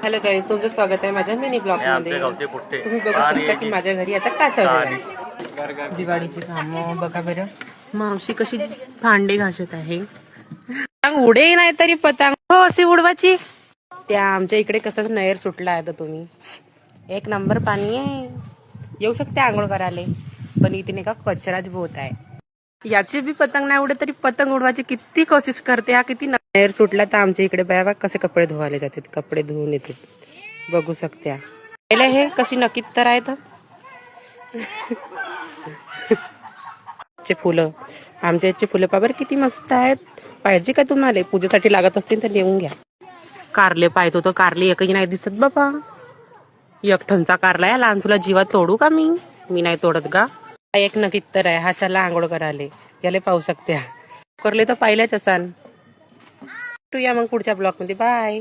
Hello guys, तुमचं स्वागत आहे माझ्या मिनी ब्लॉग मध्ये. तुम्ही बघू शकता की माझ्या घरी आता काय चालू आहे. दिवाळीची कामं बघा बरं. मावशी कशी भांडे घासत आहे. उडे नाही तरी पतंग हो अशी उडवायची. त्या आमच्या इकडे कसं नहेर सुटला आहे तर तुम्ही एक नंबर पाणी आहे. येऊ शकते आंघोळ करायला, पण इथे नाही का कचराच बहुत आहे. याची बी पतंग नाही उडे तरी पतंग उडवायची किती कोशिश करते. हा किती नहेर सुटला तर आमच्या इकडे बाबा कसे कपडे धुवायला जातात, कपडे धुवून येते बघू शकत्या. पहिले हे कशी नक्कीच तर आहेत फुलं. आमच्या याचे फुलं पाबर किती मस्त आहेत. पाहिजे का तुम्हाला? पूजेसाठी लागत असतील तर नेऊन घ्या. कारले पाहतो तर कारले एकही नाही दिसत बाबा. एकठणचा कारला आहे लहान, तुला जीवात तोडू का मी नाही तोडत का. एक नक्कीच तर आहे हा. चला आंघोळ करायला याला पाहू शकत्या. करले तर पाहिल्याच असान. तू या मग पुढच्या ब्लॉग मध्ये. बाय.